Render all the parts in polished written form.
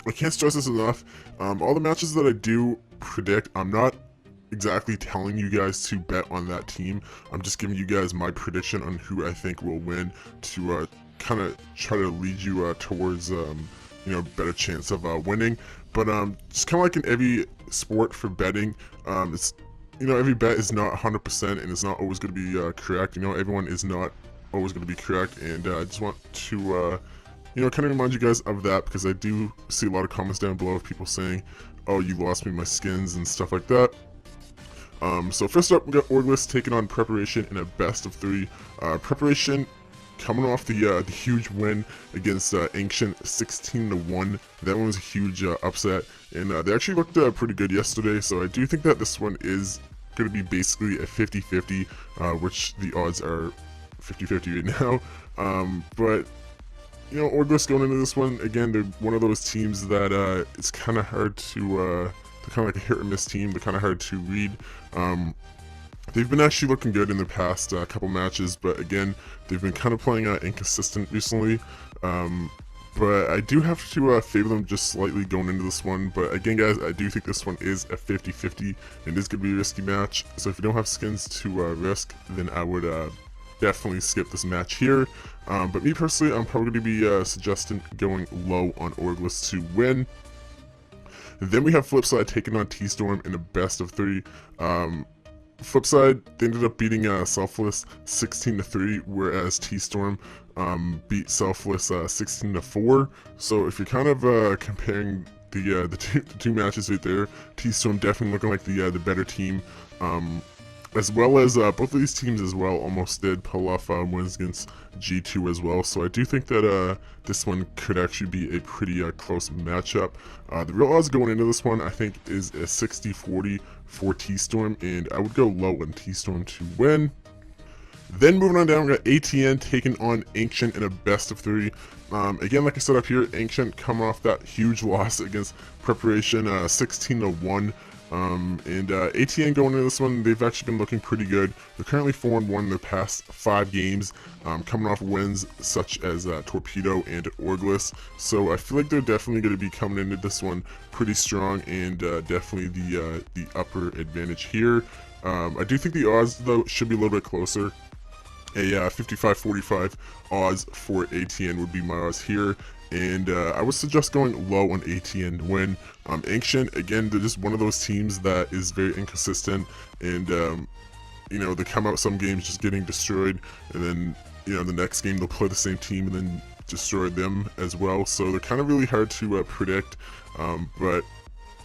I can't stress this enough. All the matches that I do predict, I'm not exactly telling you guys to bet on that team. I'm just giving you guys my prediction on who I think will win to kind of try to lead you towards better chance of winning. But just kind of like in every sport for betting, it's every bet is not 100% and it's not always going to be correct. Everyone is not always going to be correct, and I just want to kind of remind you guys of that, because I do see a lot of comments down below of people saying, oh, you lost me my skins and stuff like that. So first up, we got Orgless taking on Preparation in a best of 3. Preparation coming off the huge win against Ancient 16-1. That one was a huge upset, and they actually looked pretty good yesterday, so I do think that this one is going to be basically a 50-50, which the odds are 50-50 right now. But Orgless going into this one, again, they're one of those teams that it's kind of hard to, they're kind of like a hit or miss team. They're kind of hard to read. They've been actually looking good in the past couple matches, but again, they've been kind of playing inconsistent recently. But I do have to favor them just slightly going into this one. But again, guys, I do think this one is a 50-50 and is going to be a risky match. So if you don't have skins to risk, then I would definitely skip this match here. But me personally, I'm probably going to be suggesting going low on Orgless to win. Then we have Flipside taking on T-Storm in a best of 3. Flipside, they ended up beating Selfless 16-3, whereas T-Storm beat Selfless 16-4. So if you're kind of comparing the two matches right there, T-Storm definitely looking like the better team. As well as both of these teams as well almost did pull off wins against G2 as well. So I do think that this one could actually be a pretty close matchup. The real odds going into this one, I think, is a 60-40 for T-Storm, and I would go low on T-Storm to win. Then moving on down, we got ATN taking on Ancient in a best of 3. Again, like I said up here, Ancient coming off that huge loss against Preparation 16-1. And ATN going into this one, they've actually been looking pretty good. They're currently 4-1 in their past 5 games, coming off wins such as Torpedo and Orgless. So I feel like they're definitely going to be coming into this one pretty strong, and definitely the upper advantage here. I do think the odds, though, should be a little bit closer. A 55-45 odds for ATN would be my odds here. And I would suggest going low on ATN to win. Ancient, again, they're just one of those teams that is very inconsistent, and they come out some games just getting destroyed, and then the next game they'll play the same team and then destroy them as well. So they're kind of really hard to predict. But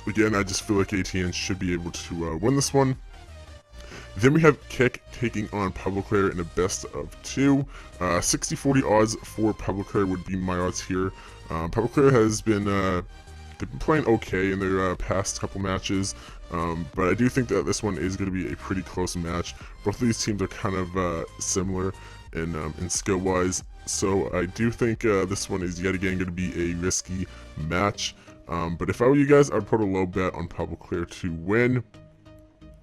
again, I just feel like ATN should be able to win this one. Then we have Kick taking on Publiclair in a best of 2. 60-40 odds for Publiclair would be my odds here. Publiclair has been they've been playing okay in their past couple matches, but I do think that this one is going to be a pretty close match. Both of these teams are kind of similar in skill-wise, so I do think this one is yet again going to be a risky match. But if I were you guys, I'd put a low bet on Publiclair to win.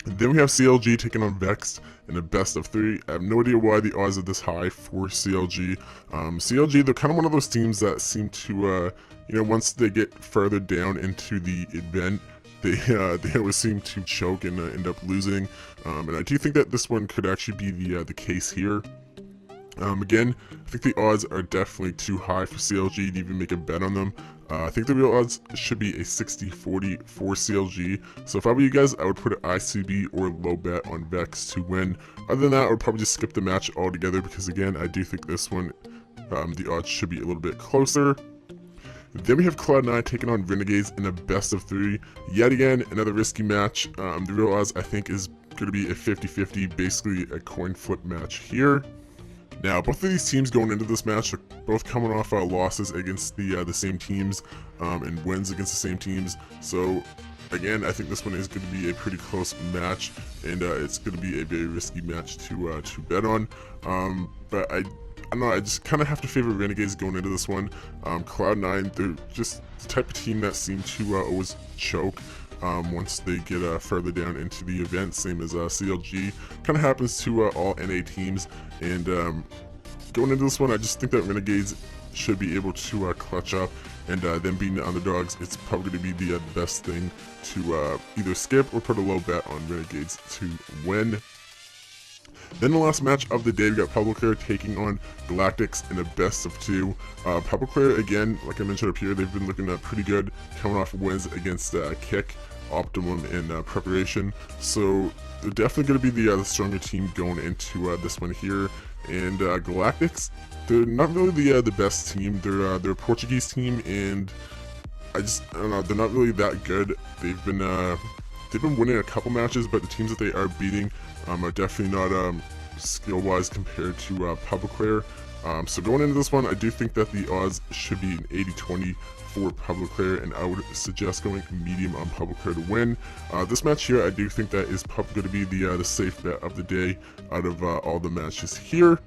Then we have CLG taking on Vexed in a best of 3. I have no idea why the odds are this high for CLG. CLG, they're kind of one of those teams that seem to, once they get further down into the event, they always seem to choke and end up losing. And I do think that this one could actually be the case here. Again, I think the odds are definitely too high for CLG to even make a bet on them. I think the real odds should be a 60-40 for CLG. So if I were you guys, I would put an ICB or low bet on Vex to win. Other than that, I would probably just skip the match altogether, because again, I do think this one, the odds should be a little bit closer. Then we have Cloud9 taking on Renegades in a best of 3. Yet again, another risky match. The real odds, I think, is going to be a 50-50, basically a coin flip match here. Now, both of these teams going into this match are both coming off losses against the same teams and wins against the same teams. So, again, I think this one is going to be a pretty close match, and it's going to be a very risky match to bet on. But I don't know, I just kind of have to favor Renegades going into this one. Cloud9, they're just the type of team that seem to always choke once they get further down into the event, same as CLG. Kind of happens to all NA teams, and going into this one, I just think that Renegades should be able to clutch up, and them being the underdogs, it's probably going to be the best thing to either skip or put a low bet on Renegades to win. Then the last match of the day, we got Pablo Clara taking on Galactics in a best of 2. Pablo Clara, again, like I mentioned up here, they've been looking pretty good, coming off wins against Kick, Optimum, and Preparation. So they're definitely going to be the stronger team going into this one here. And Galactics, they're not really the best team. They're a Portuguese team, and I don't know, they're not really that good. They've been winning a couple matches, but the teams that they are beating are definitely not skill-wise compared to Pablo Clara. So going into this one, I do think that the odds should be an 80-20 for Pablo Clara, and I would suggest going medium on Pablo Clara to win. This match here, I do think that is probably going to be the safe bet of the day out of all the matches here.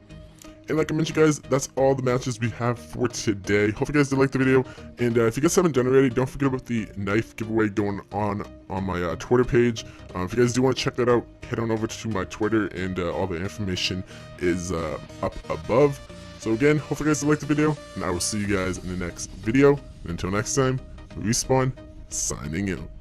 And like I mentioned, guys, that's all the matches we have for today. Hope you guys did like the video, and if you guys haven't done it already, don't forget about the knife giveaway going on my Twitter page. If you guys do want to check that out, head on over to my Twitter, and all the information is up above. So again, hope you guys did like the video, and I will see you guys in the next video. And until next time, Respawn, signing out.